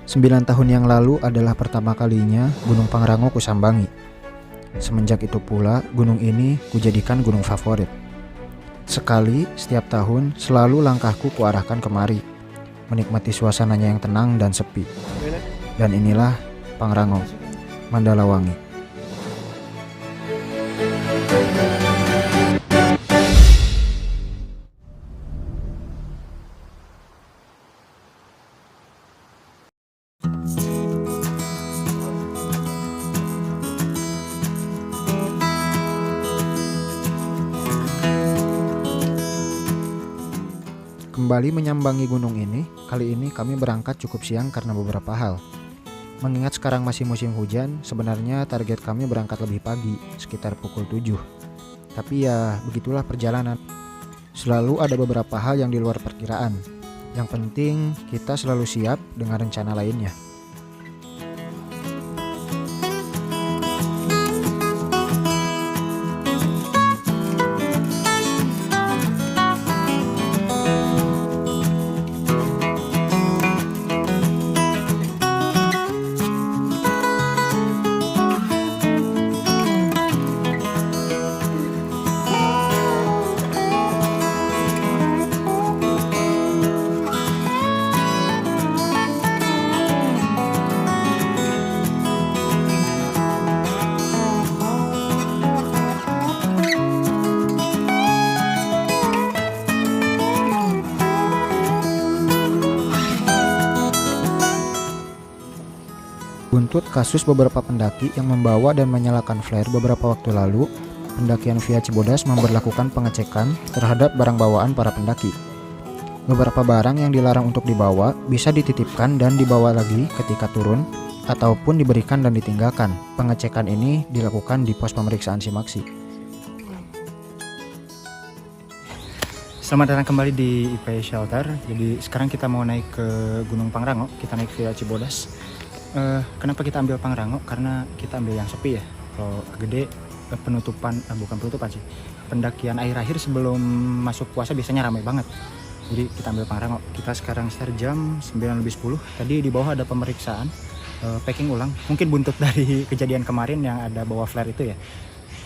9 tahun yang lalu adalah pertama kalinya Gunung Pangrango kusambangi. Semenjak itu pula gunung ini kujadikan gunung favorit. Sekali setiap tahun selalu langkahku kuarahkan kemari, menikmati suasananya yang tenang dan sepi. Dan inilah Pangrango, Mandalawangi. Kembali menyambangi gunung ini, kali ini kami berangkat cukup siang karena beberapa hal. Mengingat sekarang masih musim hujan, sebenarnya target kami berangkat lebih pagi, sekitar pukul 7. Tapi ya, begitulah perjalanan. Selalu ada beberapa hal yang di luar perkiraan. Yang penting, kita selalu siap dengan rencana lainnya. Buntut kasus beberapa pendaki yang membawa dan menyalakan flare beberapa waktu lalu, pendakian via Cibodas memberlakukan pengecekan terhadap barang bawaan para pendaki. Beberapa barang yang dilarang untuk dibawa bisa dititipkan dan dibawa lagi ketika turun, ataupun diberikan dan ditinggalkan. Pengecekan ini dilakukan di pos pemeriksaan Simaksi. Selamat datang kembali di IP Shelter. Jadi sekarang kita mau naik ke Gunung Pangrango, kita naik via Cibodas. Kenapa kita ambil Pangrango? Karena kita ambil yang sepi ya. Kalau gede bukan penutupan sih. Pendakian akhir-akhir sebelum masuk puasa biasanya ramai banget. Jadi kita ambil Pangrango. Kita sekarang start jam 9:10. Tadi di bawah ada pemeriksaan, packing ulang. Mungkin buntut dari kejadian kemarin yang ada bawa flare itu ya.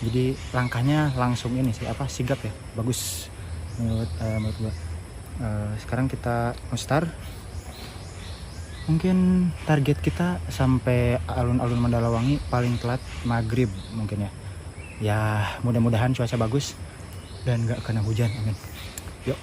Jadi langkahnya langsung ini sih sigap ya. Bagus menurut gua. Sekarang kita mau start. Mungkin target kita sampai alun-alun Mandalawangi paling telat maghrib mungkin ya. Ya mudah-mudahan cuaca bagus dan gak kena hujan, amin. Yuk.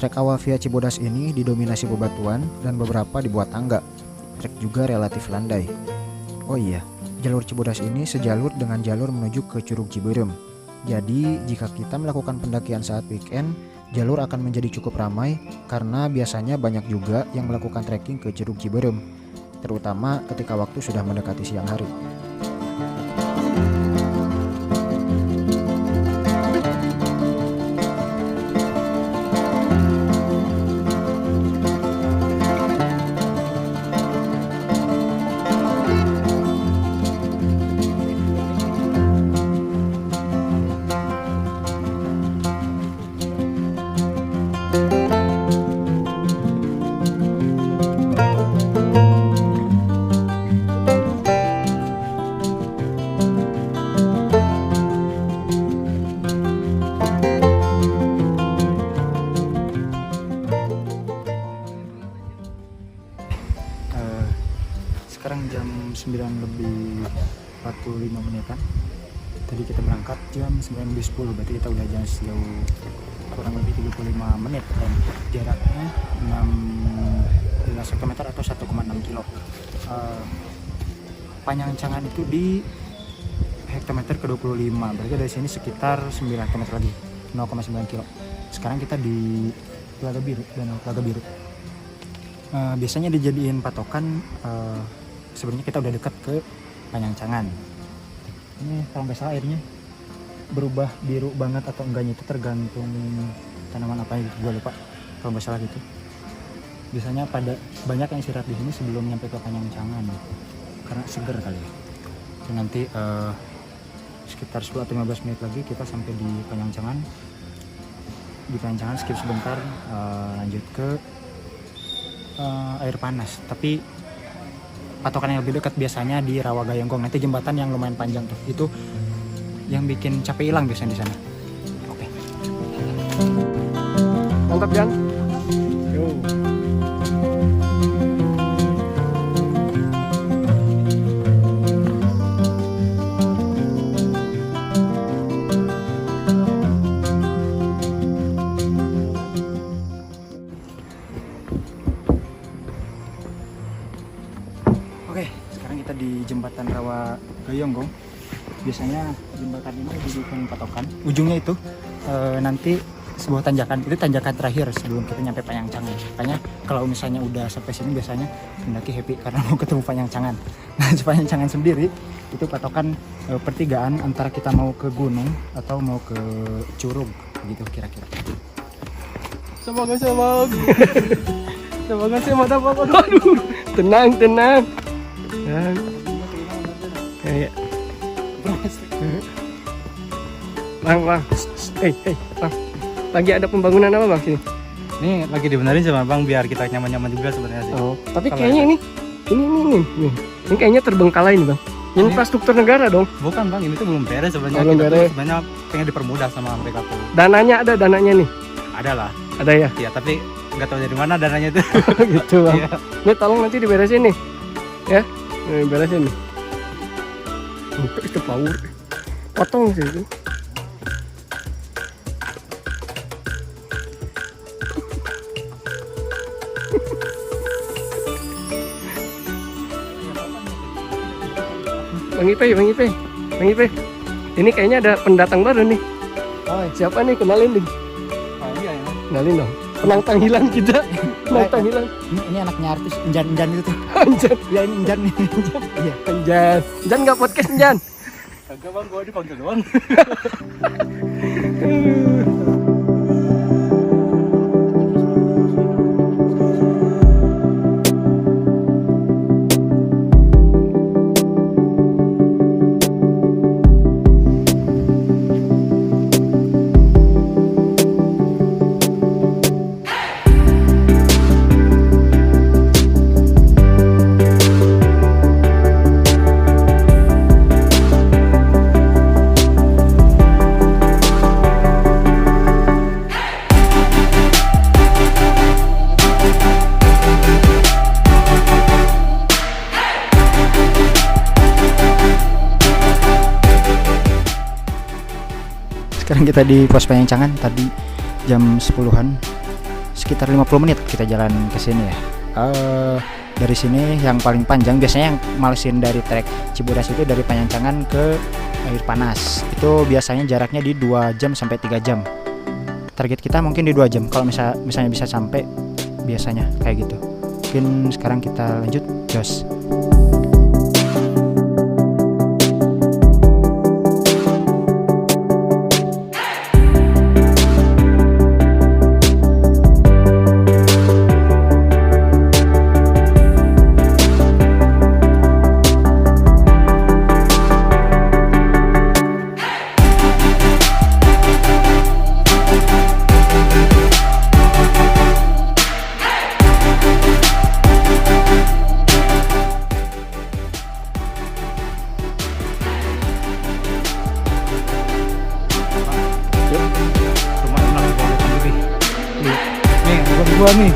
Trek awal via Cibodas ini didominasi bebatuan dan beberapa dibuat tangga. Trek juga relatif landai. Oh iya, jalur Cibodas ini sejalur dengan jalur menuju ke Curug Ciberem. Jadi jika kita melakukan pendakian saat weekend, jalur akan menjadi cukup ramai karena biasanya banyak juga yang melakukan trekking ke Curug Ciberem, terutama ketika waktu sudah mendekati siang hari. sekarang jam 9:45. Tadi kita berangkat jam 9:10, berarti kita udah jalan sejauh kurang lebih 35 menit dan jaraknya 16 km atau 1,6 kilo. Panjangcangan itu di hektometer ke-25, berarti dari sini sekitar 9 km lagi, 0,9 kilo. Sekarang kita di Telaga Biru, Danau Telaga Biru. Biasanya dijadiin patokan, sebenarnya kita udah dekat ke Panjangcangan. Ini kalau nggak salah airnya berubah biru banget atau enggaknya itu tergantung tanaman apa gitu, gue lupa kalau nggak salah gitu. Biasanya banyak yang istirahat di sini sebelum nyampe ke Panjangcangan karena seger kali ya. Dan nanti sekitar 10 atau 15 menit lagi kita sampai di Panjangcangan. Di Panjangcangan skip sebentar, lanjut ke air panas. Tapi patokan yang lebih dekat biasanya di Rawa Gayonggong, nanti jembatan yang lumayan panjang tuh, itu yang bikin capek hilang biasanya di sana. Oke. Mantap Jan. Yo. Oke, sekarang kita di jembatan Rawa Gayonggong. Biasanya jembatan ini dijadikan patokan. Ujungnya itu nanti sebuah tanjakan. Itu tanjakan terakhir sebelum kita nyampe Panjangcangan. Makanya kalau misalnya udah sampai sini biasanya mendaki happy karena mau ketemu Panjangcangan. Nah, Panjangcangan sendiri itu patokan pertigaan antara kita mau ke gunung atau mau ke Curug gitu kira-kira. Semoga. Semoga mantap. Aduh. Tenang. Kayak Bang. Bang. Lagi ada pembangunan apa Bang sini? Ini lagi dibenerin sama Bang biar kita nyaman-nyaman juga sebenarnya sih. Oh, tapi Kalau kayaknya ini kayaknya terbengkalai nih Bang. Ini infrastruktur negara dong. Bukan Bang, ini tuh belum beres sebenarnya. Belum Kita tuh beres. sebenarnya pengen dipermudah sama mereka tuh. Dananya nih. Ada lah. Ada ya? Ya, tapi nggak tahu dari mana dananya itu. Gitu Bang. Iya. Ini tolong nanti diberesin nih. Ya. Nih, beresin nih. Itu power. Potong sih itu. Bang Ipe. Ini kayaknya ada pendatang baru nih. Oh, Siapa nih? Kenalin nih. iya ya. Kenalin dong. Penantang hilang kita. Penantang hilang. Ini anaknya artis Enjan itu tuh. Anjan. Ya ini Enjan nih. Iya. Anjan nggak podcast Anjan. Kagak Bang, gua dipanggil doang. Sekarang kita di pos Panjangcangan, tadi jam 10-an, sekitar 50 menit kita jalan ke sini ya. Dari sini yang paling panjang, biasanya yang malesin dari trek Cibodas itu dari Panjangcangan ke air panas. Itu biasanya jaraknya di 2 jam sampai 3 jam. Target kita mungkin di 2 jam kalau misalnya bisa sampai, biasanya kayak gitu. Mungkin sekarang kita lanjut, jos. Gua nih.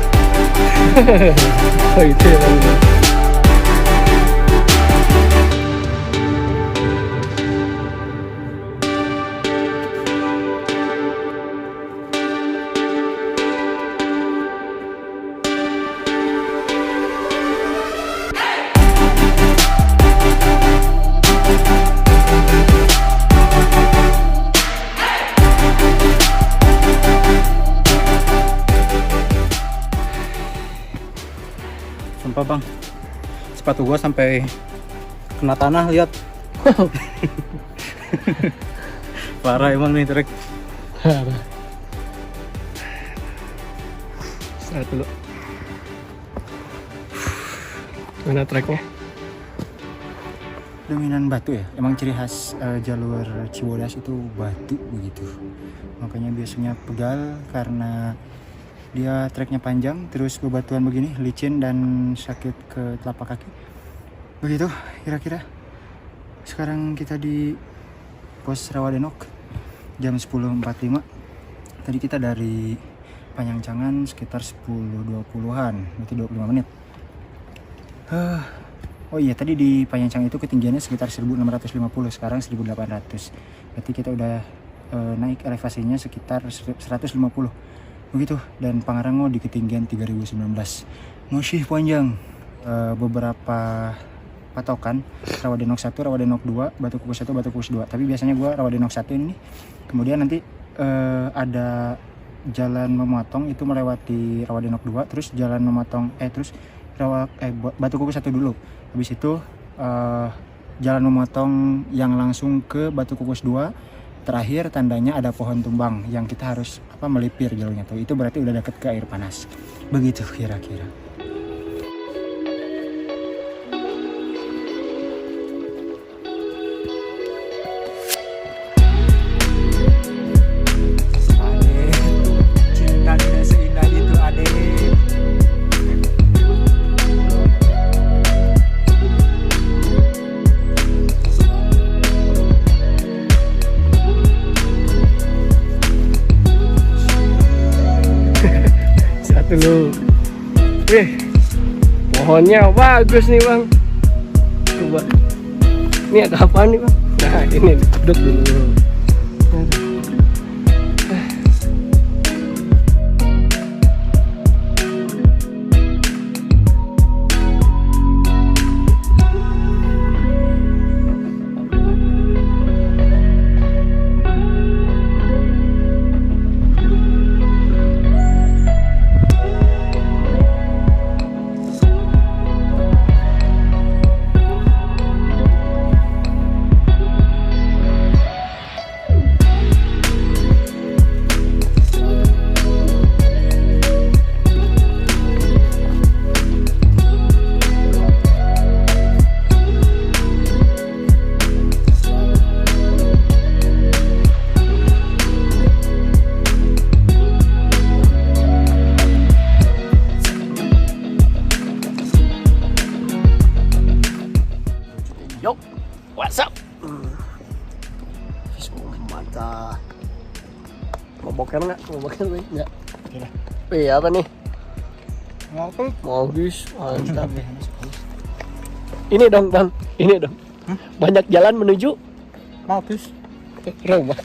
Oh itu ya Bang. Sumpah bang, sepatu gua sampai kena tanah, lihat. Parah emang nih trek. Istirahat dulu. Mana treknya? Dominan batu ya, emang ciri khas jalur Cibodas itu batu begitu. Makanya biasanya pegal karena dia treknya panjang, terus bebatuan begini, licin dan sakit ke telapak kaki. Begitu kira-kira. Sekarang kita di pos Rawadenok jam 10.45. Tadi kita dari Panyangcangan sekitar 10.20-an, berarti 25 menit. Oh iya, tadi di Panyangcangan itu ketinggiannya sekitar 1650, sekarang 1800. Berarti kita udah naik elevasinya sekitar 150. Begitu, dan Pangrango di ketinggian 3019. Masih panjang. Beberapa patokan Rawadenok 1, Rawadenok 2, Batu Kukus 1, Batu Kukus 2. Tapi biasanya gua Rawadenok 1 ini. Kemudian nanti ada jalan memotong itu melewati Rawadenok 2, terus jalan memotong terus Batu Kukus 1 dulu. Habis itu jalan memotong yang langsung ke Batu Kukus 2. Terakhir tandanya ada pohon tumbang yang kita harus melipir jalurnya tuh. Itu berarti udah deket ke air panas. Begitu kira-kira. Dulu. Pohonnya bagus nih bang. Coba. Ini ada apa nih bang? Nah ini duduk dulu. Yuk, WhatsApp. Mantap. Mau boker nggak? Mau boker nggak? Iya apa nih? Mau bis, mantap. Ini dong bang, ini dong. Banyak jalan menuju Mampus. Roma.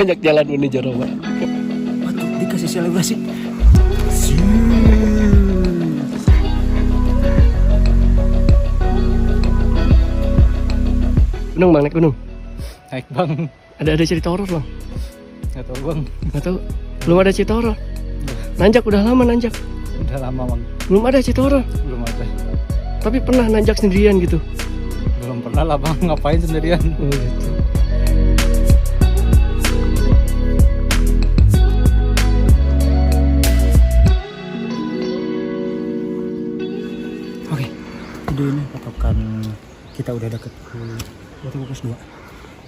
Banyak jalan menuju Roma. Waduh, dikasih selebrasi. Gunung bang, naik gunung. Naik bang. Ada cerita horor bang? Nggak tahu bang. Nggak tahu. Belum ada cerita horor. Nanjak udah lama nanjak. Udah lama bang. Belum ada cerita horor. Belum ada. Tapi pernah nanjak sendirian gitu. Belum pernah lah bang. Ngapain sendirian? Oh, gitu. Oke, jadi ini patokan kita udah deket ke Batu Kukus 2.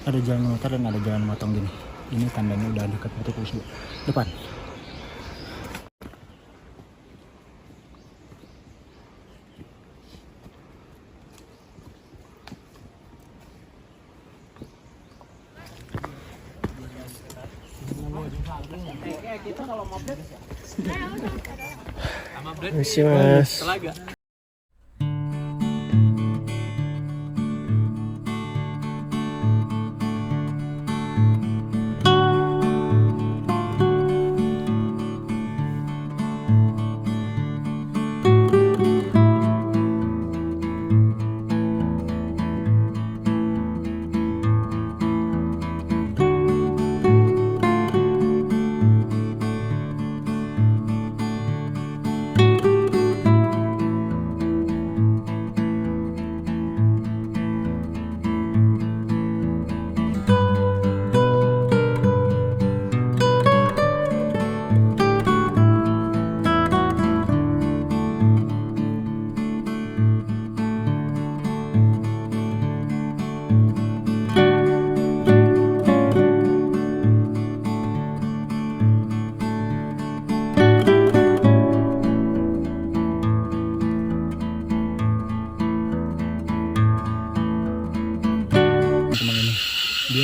Ada jalan motor dan ada jalan motong gini. Ini tandanya udah deket Batu Kukus 2. Depan. Masih mas.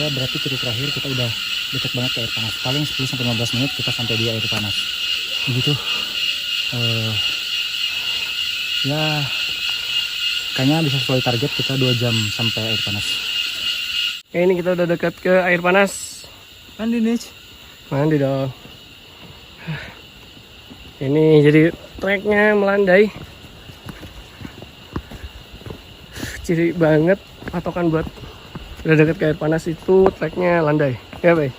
berarti titik terakhir kita udah deket banget ke air panas. Paling 10-15 menit kita sampai di air panas. Begitu. Ya kayaknya bisa sesuai target kita 2 jam sampai air panas. Oke, ini kita udah dekat ke air panas. Mandi nih. Mandi dong. Ini jadi treknya melandai. Ciri banget patokan buat udah dekat ke air panas itu treknya landai. Ya, Bay.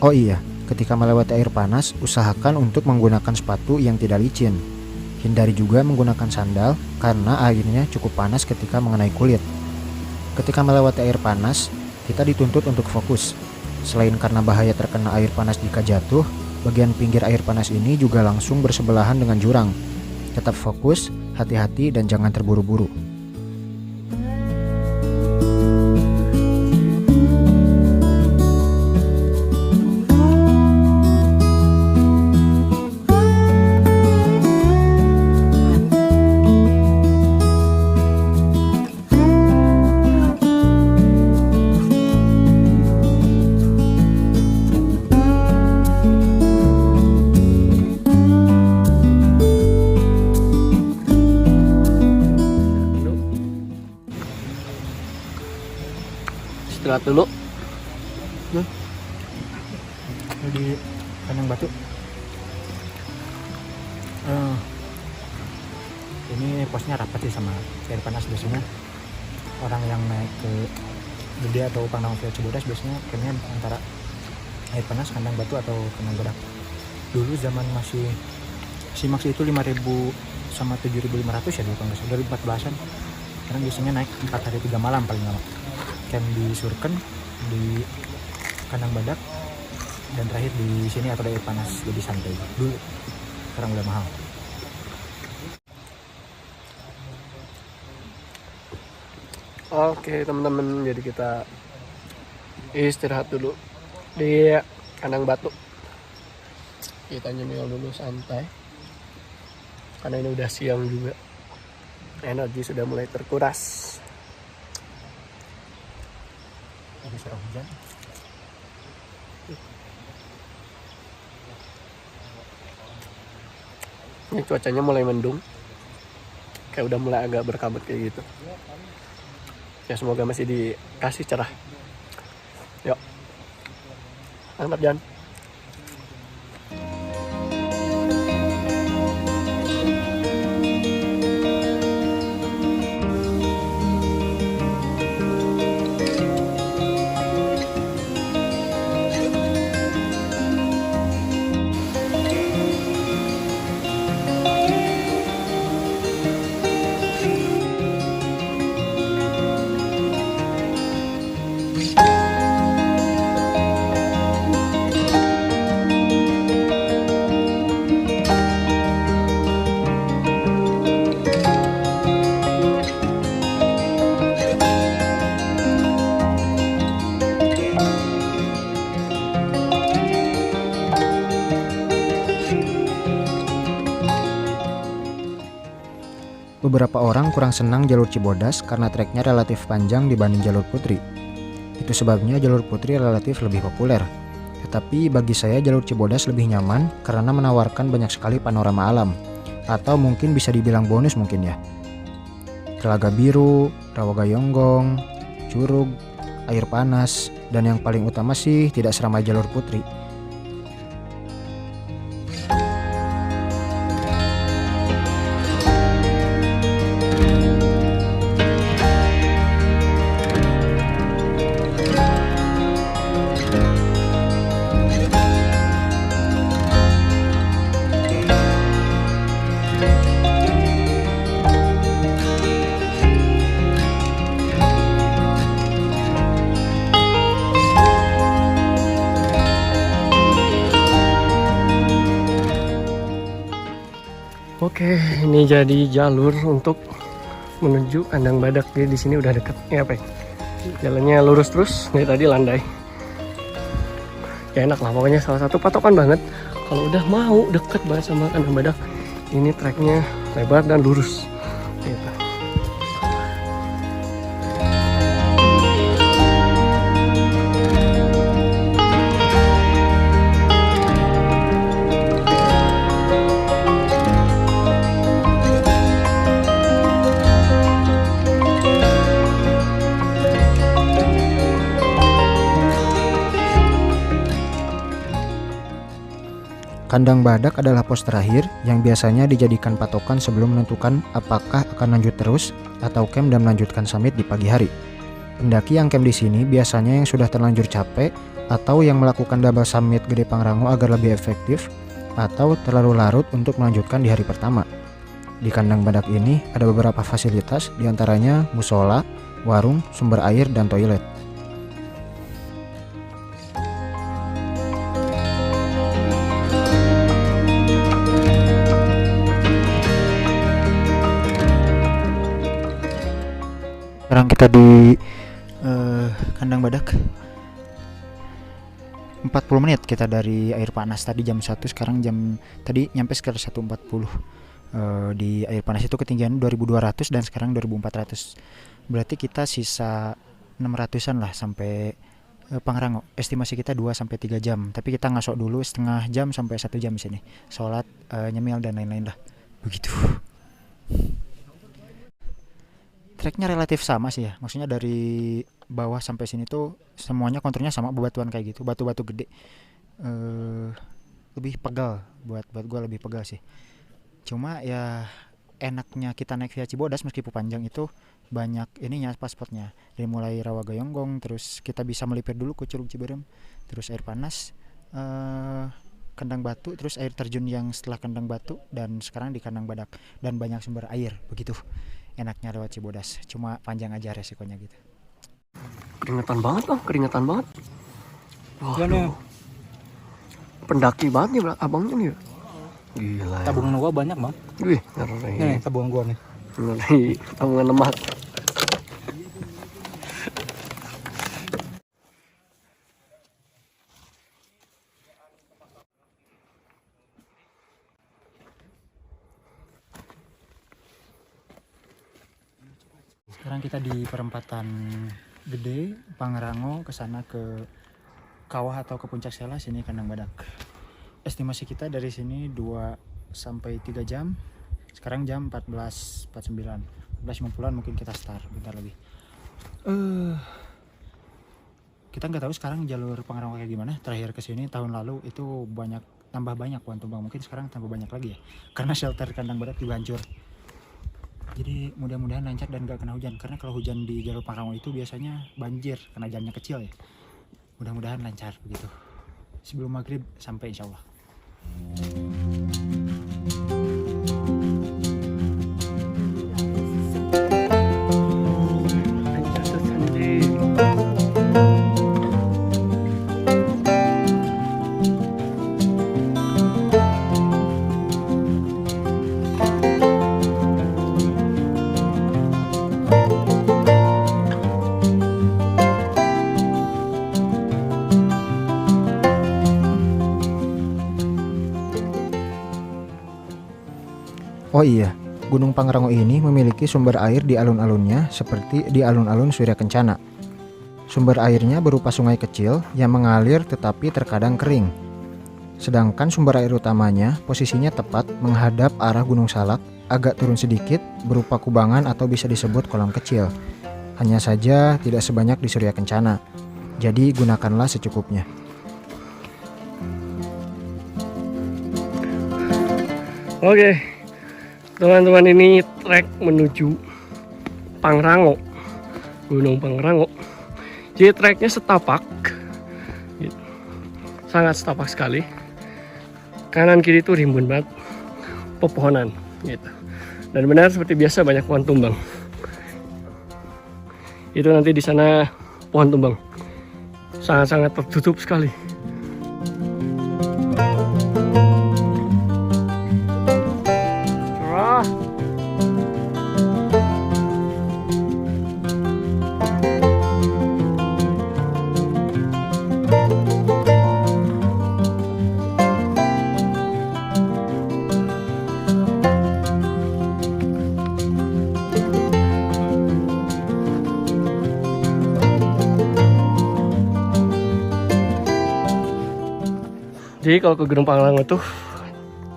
Oh iya, ketika melewati air panas, usahakan untuk menggunakan sepatu yang tidak licin. Hindari juga menggunakan sandal karena airnya cukup panas ketika mengenai kulit. Ketika melewati air panas, kita dituntut untuk fokus. Selain karena bahaya terkena air panas jika jatuh, bagian pinggir air panas ini juga langsung bersebelahan dengan jurang. Tetap fokus, hati-hati dan jangan terburu-buru. Istirahat dulu. Di kandang batu. Ini posnya rapat sih sama air panas. Biasanya orang yang naik ke Gede atau Pangrango Via Cibodas biasanya campnya antara air panas, kandang batu atau kandang badak. Dulu zaman masih Simax itu 5.000 sama 7.500 ya dulu kalau nggak salah, dari 14-an. Sekarang biasanya naik 4 hari 3 malam paling lama. Camp di Surken, di kandang badak, dan terakhir di sini atau di air panas, jadi santai dulu. Sekarang udah mahal. Oke teman-teman, jadi kita istirahat dulu di kandang batu. Kita nyemil dulu santai karena ini udah siang juga, energi sudah mulai terkuras. Tadi sudah hujan. Ini cuacanya mulai mendung. Kayak udah mulai agak berkabut kayak gitu. Ya semoga masih dikasih cerah. Yuk. Mantap Jan. Beberapa orang kurang senang jalur Cibodas karena treknya relatif panjang dibanding jalur Putri. Itu sebabnya jalur Putri relatif lebih populer. Tetapi bagi saya jalur Cibodas lebih nyaman karena menawarkan banyak sekali panorama alam. Atau mungkin bisa dibilang bonus mungkin ya. Telaga Biru, Rawa Gayonggong, Curug, air panas, dan yang paling utama sih tidak seramai jalur Putri. Oke, ini jadi jalur untuk menuju kandang badak. Jadi di sini udah deket. Ya apa? Jalannya lurus terus. Dari tadi landai. Ya enak lah. Pokoknya salah satu patokan banget. Kalau udah mau deket banget sama kandang badak, ini treknya lebar dan lurus. Gitu. Kandang badak adalah pos terakhir yang biasanya dijadikan patokan sebelum menentukan apakah akan lanjut terus atau camp dan melanjutkan summit di pagi hari. Pendaki yang camp di sini biasanya yang sudah terlanjur capek atau yang melakukan double summit Gede Pangrango agar lebih efektif atau terlalu larut untuk melanjutkan di hari pertama. Di kandang badak ini ada beberapa fasilitas diantaranya musola, warung, sumber air, dan toilet. Sekarang kita di kandang badak. 40 menit kita dari air panas. Tadi jam 1, sekarang tadi nyampe sekitar 1.40. Di air panas itu ketinggian 2200 dan sekarang 2400. Berarti kita sisa 600-an lah sampai Pangrango. Estimasi kita 2 sampai 3 jam. Tapi kita ngasok dulu setengah jam sampai 1 jam di sini. Sholat, nyemil dan lain-lain lah. Begitu. Treknya relatif sama sih ya, maksudnya dari bawah sampai sini tuh semuanya konturnya sama, bebatuan kayak gitu, batu-batu gede. Lebih pegal, buat gue lebih pegal sih. Cuma ya enaknya kita naik via Cibodas meskipun panjang itu banyak ininya spot-spotnya. Dari mulai Rawa Gayonggong, terus kita bisa melipir dulu ke Curug Ciberem, terus air panas, kandang batu, terus air terjun yang setelah kandang batu, dan sekarang di kandang badak, dan banyak sumber air begitu. Enaknya lewat Cibodas, cuma panjang aja resikonya gitu. Keringetan banget Bang, keringetan banget. Wah, Gimana? Pendaki banget nih abangnya nih. Gila. Tabungan gua banyak, Bang. Wih, ngeri. Nih, tabungan gua nih. Ngeri, tabungan lemak. Sekarang kita di perempatan Gede, Pangrango, ke sana ke kawah atau ke puncak Sela, sini Kandang Badak. Estimasi kita dari sini 2 sampai 3 jam. Sekarang jam 14.49. 14.50-an mungkin kita start bentar lagi. Kita nggak tahu sekarang jalur Pangrango kayak gimana. Terakhir ke sini tahun lalu itu tambah banyak pohon tumbang. Mungkin sekarang tambah banyak lagi ya. Karena shelter Kandang Badak juga hancur. Jadi mudah-mudahan lancar dan gak kena hujan. Karena kalau hujan di jalur Pangrango itu biasanya banjir karena jalannya kecil ya. Mudah-mudahan lancar begitu. Sebelum maghrib sampai insya Allah. Oh iya, Gunung Pangrango ini memiliki sumber air di alun-alunnya seperti di alun-alun Surya Kencana. Sumber airnya berupa sungai kecil yang mengalir tetapi terkadang kering. Sedangkan sumber air utamanya posisinya tepat menghadap arah Gunung Salak, agak turun sedikit berupa kubangan atau bisa disebut kolam kecil. Hanya saja tidak sebanyak di Surya Kencana. Jadi gunakanlah secukupnya. Oke. Teman-teman, ini trek menuju Pangrango, Gunung Pangrango. Jadi treknya setapak, gitu. Sangat setapak sekali. Kanan kiri itu rimbun banget pepohonan, gitu. Dan benar seperti biasa banyak pohon tumbang. Itu nanti di sana pohon tumbang, sangat-sangat tertutup sekali. Jadi kalau ke Gunung Pangrango tuh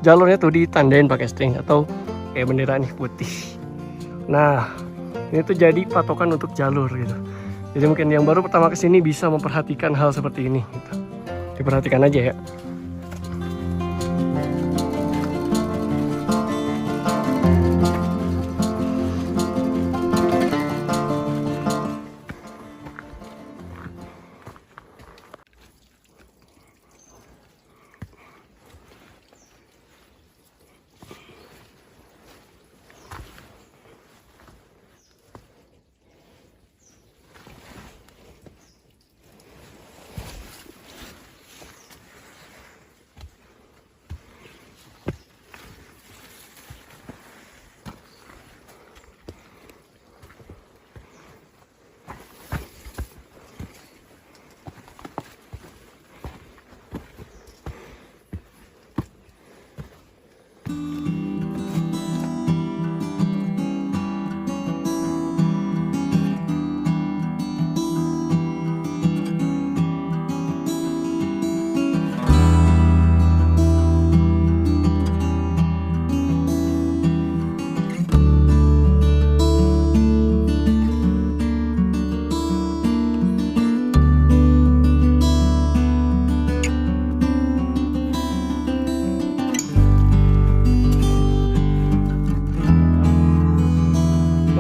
jalurnya tuh ditandain pakai string atau kayak bendera nih putih. Nah, ini tuh jadi patokan untuk jalur gitu. Jadi mungkin yang baru pertama kesini bisa memperhatikan hal seperti ini gitu. Diperhatikan aja ya.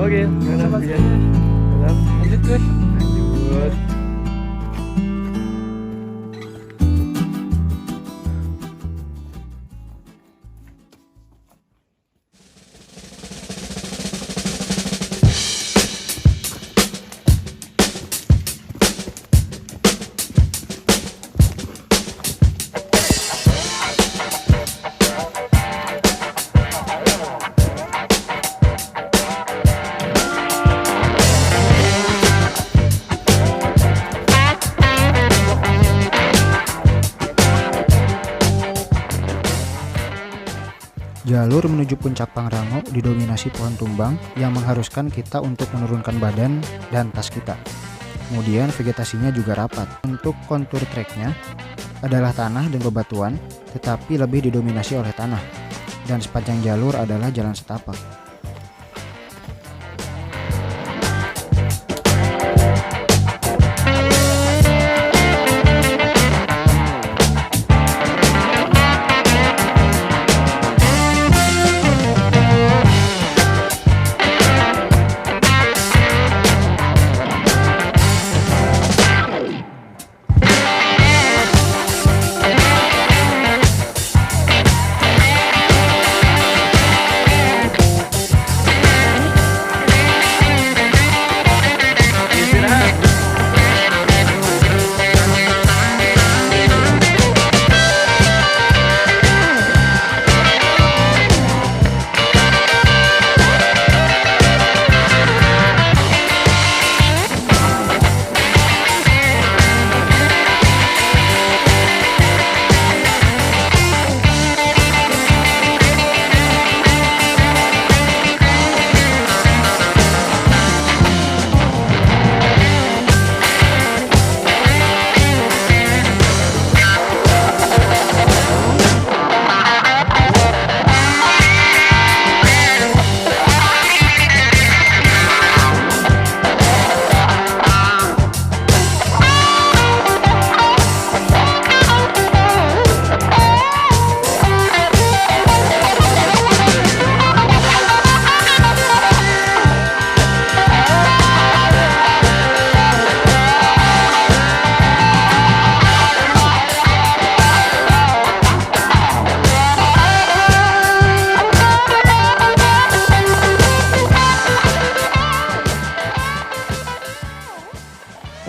Oke, lanjut guys. Lanjut. Jalur menuju puncak Pangrango didominasi pohon tumbang yang mengharuskan kita untuk menurunkan badan dan tas kita. Kemudian vegetasinya juga rapat. Untuk kontur treknya adalah tanah dan bebatuan, tetapi lebih didominasi oleh tanah. Dan sepanjang jalur adalah jalan setapak.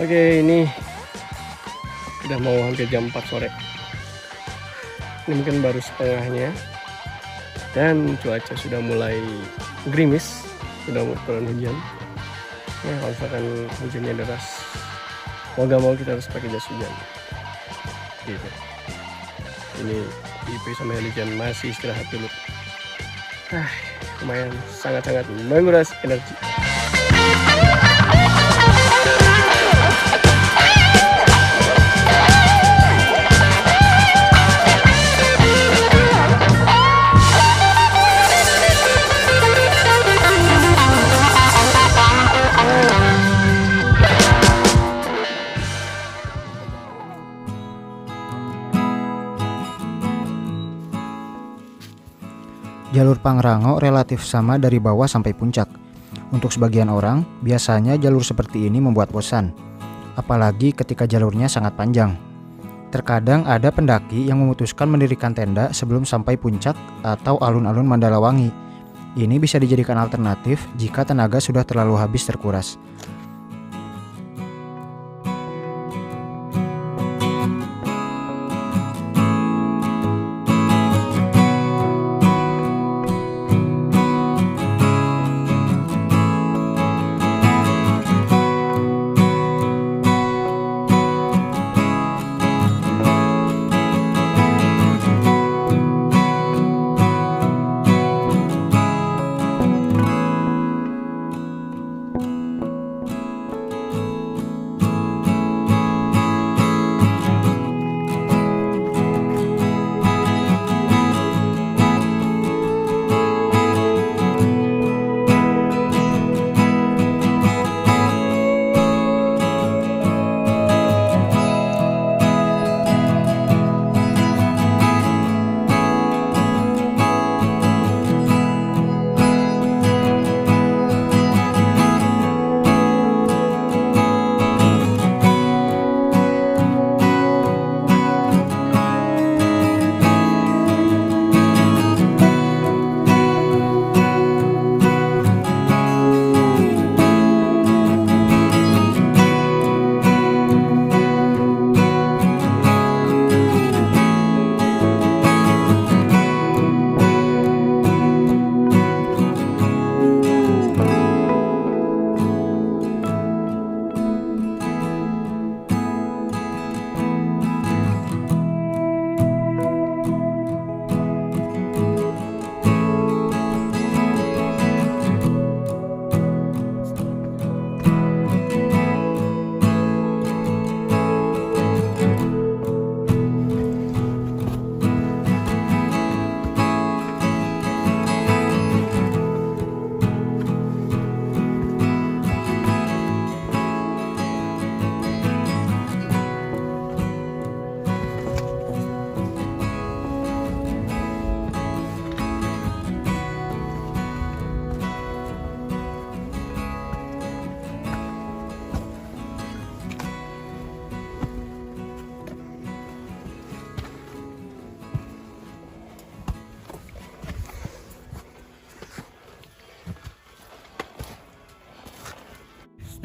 Oke, ini udah mau hampir jam 4 sore. Ini mungkin baru setengahnya. Dan cuaca sudah mulai gerimis, sudah mau turun hujan. Ya, kalau misalkan hujannya deras, mau gak mau kita harus pakai jas hujan. Gitu. Ini IP sama Helijan masih istirahat dulu. Lumayan sangat-sangat menguras energi. Jalur Pangrango relatif sama dari bawah sampai puncak. Untuk sebagian orang, biasanya jalur seperti ini membuat bosan, apalagi ketika jalurnya sangat panjang. Terkadang ada pendaki yang memutuskan mendirikan tenda sebelum sampai puncak atau alun-alun Mandalawangi. Ini bisa dijadikan alternatif jika tenaga sudah terlalu habis terkuras.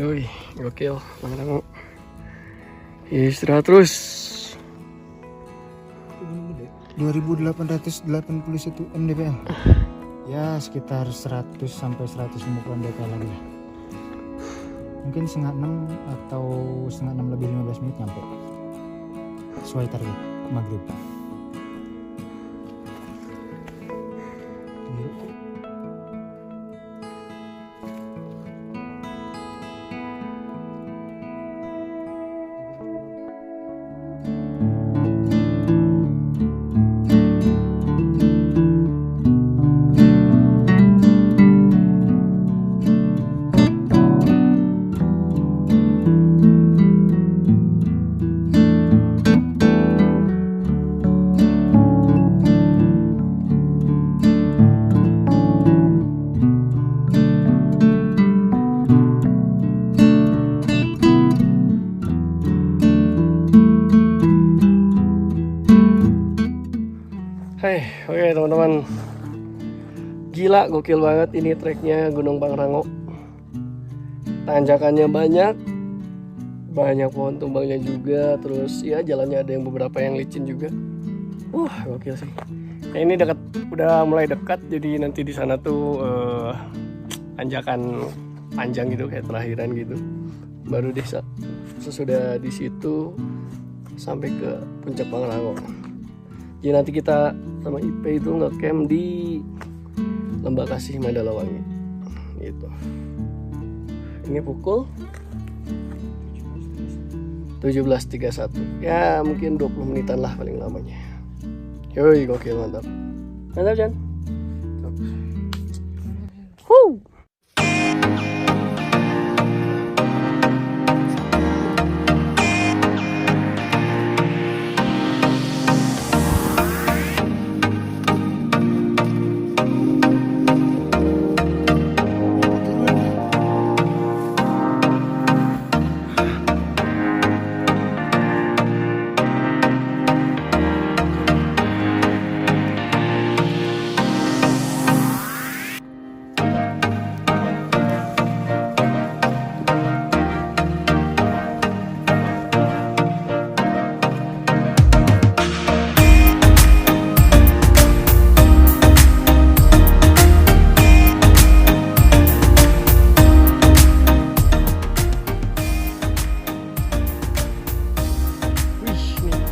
Yoi, gokil. Pangrango. Istirahat terus. 2881 mdpl. Ya sekitar 100 sampai 150 mdpl lagi lah. Mungkin setengah 6 atau setengah 6 lebih 15 menit nyampe. Sesuai target maghrib. Hai, oke teman-teman. Gila, gokil banget ini treknya Gunung Pangrango. Tanjakannya banyak pohon tumbangnya juga. Terus ya jalannya ada yang beberapa yang licin juga. Gokil sih. Nah, ini udah mulai dekat. Jadi nanti di sana tuh tanjakan panjang gitu kayak terakhiran gitu. Baru desa sesudah di situ sampai ke puncak Pangrango. Jadi nanti kita sama IP itu ngecamp di Lembakasih Mandalawangi gitu. Ini pukul 17.31. Ya mungkin 20 menitan lah paling lamanya. Yoi, gokil, mantap. Mantap, Chan.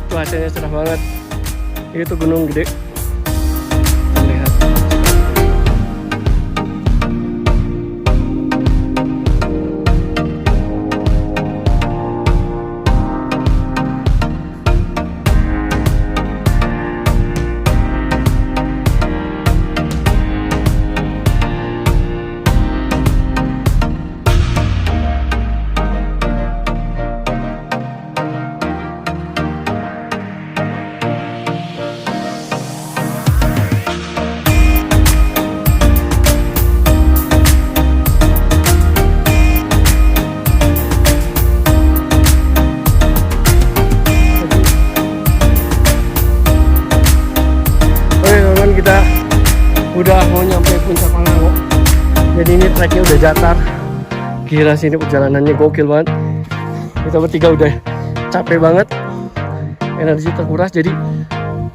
Cuacanya cerah banget. Itu gunung gede. Lihat. Kita udah mau nyampe puncak Pangrango. Jadi ini treknya udah datar. Gila sih, ini perjalanannya gokil banget. Kita bertiga udah capek banget, energi terkuras. Jadi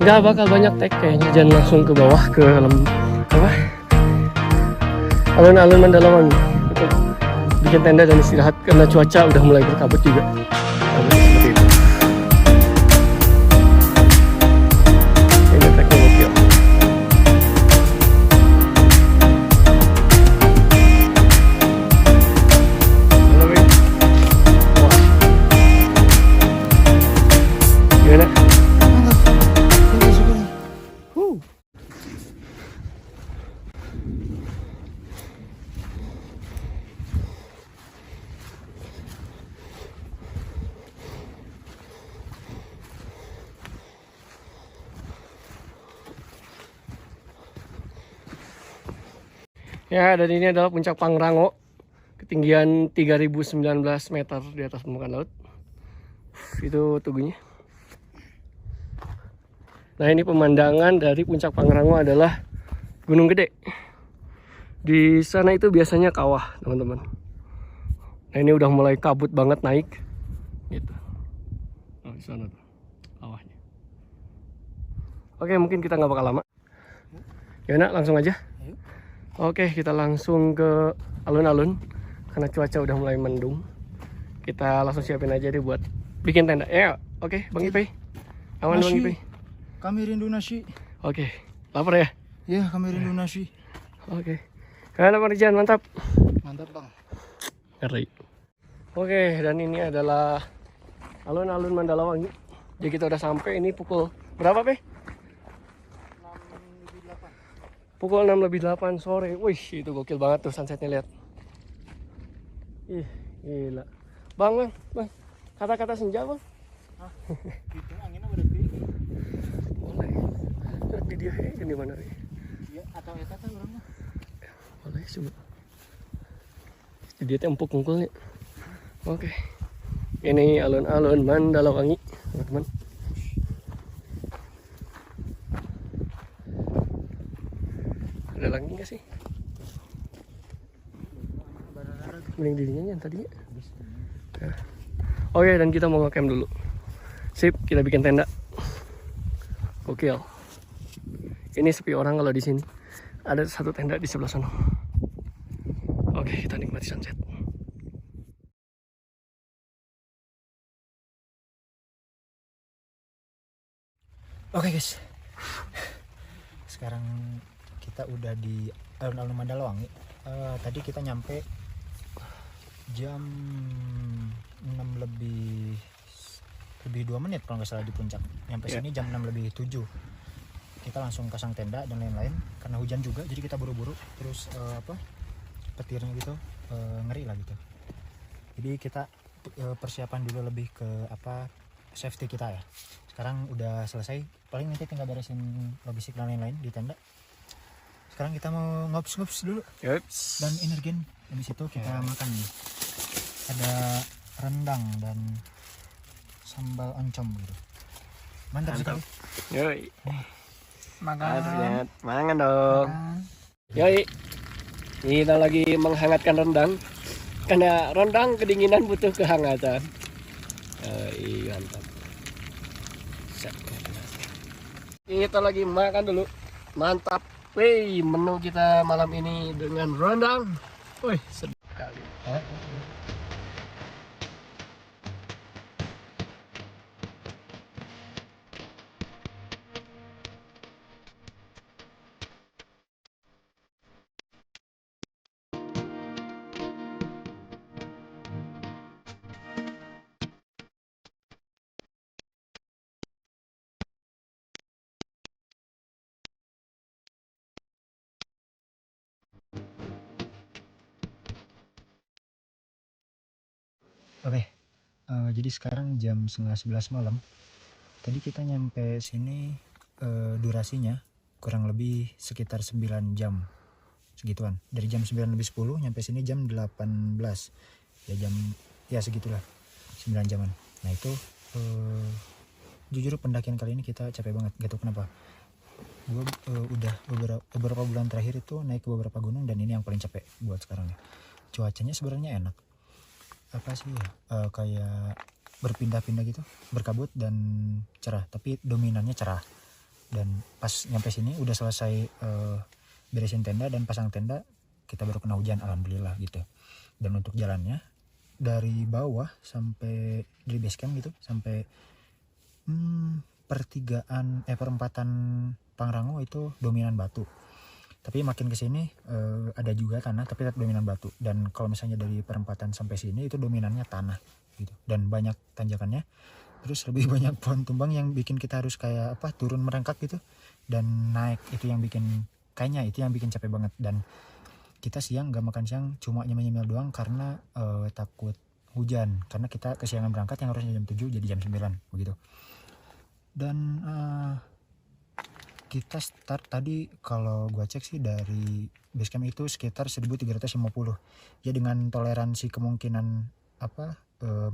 nggak bakal banyak trek kayaknya. Jangan langsung ke bawah ke alun-alun Mandalawangi untuk bikin tenda dan istirahat karena cuaca udah mulai berkabut juga. Seperti itu. Ini treknya gokil. Ya, dan ini adalah puncak Pangrango, ketinggian 3019 meter di atas permukaan laut. Itu tugunya. Nah, ini pemandangan dari puncak Pangrango adalah Gunung Gede. Di sana itu biasanya kawah, teman-teman. Nah ini udah mulai kabut banget naik gitu. Oh di sana tuh bawahnya. Oke mungkin kita nggak bakal lama. Ya nak langsung aja. Oke kita langsung ke alun-alun karena cuaca udah mulai mendung. Kita langsung siapin aja deh buat bikin tenda. Ya oke Bang Ipay. Aman Bang Ipay. Kami rindu nasi. Oke lapar ya. Ya, kami rindu nasi. Oke. Kalian apa Rijan mantap. Mantap bang. Ngeri. Oke, dan ini adalah alun-alun Mandalawangi. Jadi kita udah sampai, ini pukul berapa, Pe? 6:08. Pukul 6:08 sore. Wih, itu gokil banget tuh sunsetnya, lihat. Ih, gila. Bang. Kata-kata senja, Bang. Itu anginnya berarti. Boleh. Di dia di mana, Re? Ya, atau eta teh urang mah. Boleh, coba. Dia teh empuk ngungkulnya. Oke. Ini alun-alun Mandalawangi, teman-teman. Ada lagi nggak sih? Mending dirinya yang tadi. Ya. Oke, dan kita mau nge-camp dulu. Sip, kita bikin tenda. Gokil. Ini sepi orang kalau di sini. Ada satu tenda di sebelah sana. Oke, kita nikmati sunset. Oke guys, sekarang kita udah di alun-alun Mandalawangi. Tadi kita nyampe jam 6 lebih 2 menit kalau nggak salah di puncak. Nyampe sini jam 6 lebih 7. Kita langsung pasang tenda dan lain-lain karena hujan juga, jadi kita buru-buru. Terus petirnya gitu ngeri lah gitu. Jadi kita persiapan dulu lebih ke safety kita ya. Sekarang udah selesai, paling nanti tinggal beresin logistik dan lain-lain di tenda. Sekarang kita mau ngops dulu. Dan energen. Habis itu kita makan nih. Ada rendang dan sambal oncom gitu. Mantap sekali. Yoi. Makan. Mangan dong. Yoi. Kita lagi menghangatkan rendang. Karena rendang kedinginan butuh kehangatan. Yoi, mantap. Kita lagi makan dulu. Mantap. Wih, menu kita malam ini dengan rendang. Wih, sedap sekali. Oke. Jadi sekarang jam 10:30 malam. Tadi kita nyampe sini durasinya kurang lebih sekitar 9 jam segituan. Dari jam 9:10 nyampe sini jam 18. Ya segitulah 9 jaman. Nah itu jujur pendakian kali ini kita capek banget. Gak tau kenapa. Gue udah beberapa bulan terakhir itu naik ke beberapa gunung dan ini yang paling capek buat sekarang ya. Cuacanya sebenarnya enak. Kayak berpindah-pindah gitu, berkabut dan cerah, tapi dominannya cerah. Dan pas nyampe sini udah selesai beresin tenda dan pasang tenda, kita baru kena hujan, alhamdulillah gitu. Dan untuk jalannya dari bawah sampai dari base camp gitu sampai perempatan Pangrango itu dominan batu. Tapi makin ke sini ada juga tanah tapi tetap dominan batu. Dan kalau misalnya dari perempatan sampai sini itu dominannya tanah gitu. Dan banyak tanjakannya. Terus lebih banyak pohon tumbang yang bikin kita harus kayak turun merangkak gitu. Dan naik itu yang bikin capek banget. Dan kita siang gak makan siang, cuma nyemil-nyemil doang karena takut hujan. Karena kita kesiangan berangkat yang harusnya jam 7 jadi jam 9 begitu. Dan kita start tadi kalau gua cek sih dari basecamp itu sekitar 1350 ya, dengan toleransi kemungkinan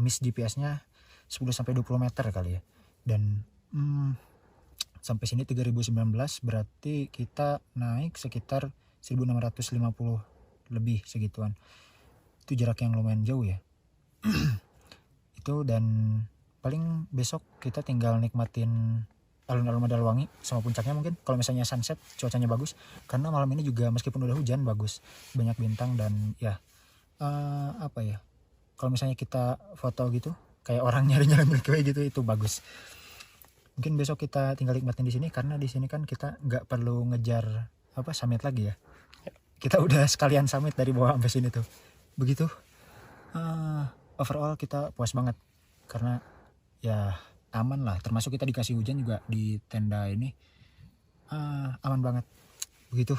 miss GPS-nya 10-20 meter kali ya. Dan sampai sini 3019 berarti kita naik sekitar 1650 lebih segituan. Itu jarak yang lumayan jauh ya. Itu, dan paling besok kita tinggal nikmatin alun-alun Madalwangi sama puncaknya mungkin kalau misalnya sunset cuacanya bagus, karena malam ini juga meskipun udah hujan bagus, banyak bintang dan ya apa ya, kalau misalnya kita foto gitu kayak orang nyari-nyari Milky Way gitu, itu bagus. Mungkin besok kita tinggal nikmatin di sini karena di sini kan kita nggak perlu ngejar apa summit lagi ya, kita udah sekalian summit dari bawah sampai sini tuh. Begitu. Overall kita puas banget karena ya aman lah, termasuk kita dikasih hujan juga di tenda ini, aman banget. Begitu.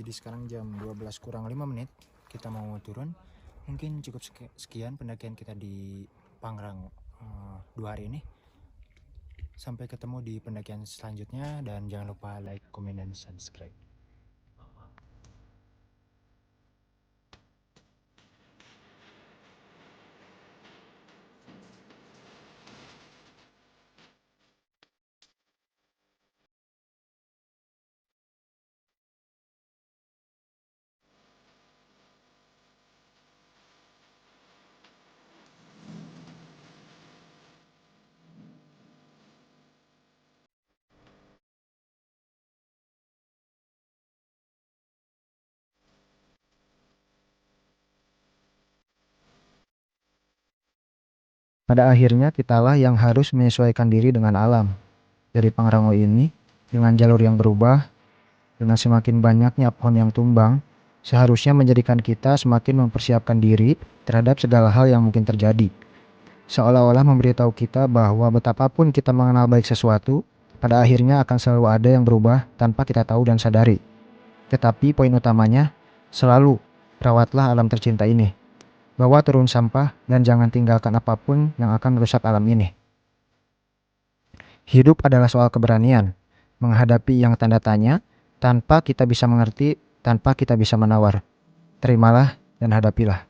Sekarang jam 12 kurang 5 menit, kita mau turun. Mungkin cukup sekian pendakian kita di Pangrango 2 hari ini. Sampai ketemu di pendakian selanjutnya, dan jangan lupa like, comment, dan subscribe. Pada akhirnya kitalah yang harus menyesuaikan diri dengan alam. Dari Pangrango ini, dengan jalur yang berubah, dengan semakin banyaknya pohon yang tumbang, seharusnya menjadikan kita semakin mempersiapkan diri terhadap segala hal yang mungkin terjadi. Seolah-olah memberitahu kita bahwa betapapun kita mengenal baik sesuatu, pada akhirnya akan selalu ada yang berubah tanpa kita tahu dan sadari. Tetapi poin utamanya, selalu rawatlah alam tercinta ini. Bawa turun sampah dan jangan tinggalkan apapun yang akan merusak alam ini. Hidup adalah soal keberanian, menghadapi yang tanda tanya, tanpa kita bisa mengerti, tanpa kita bisa menawar. Terimalah dan hadapilah.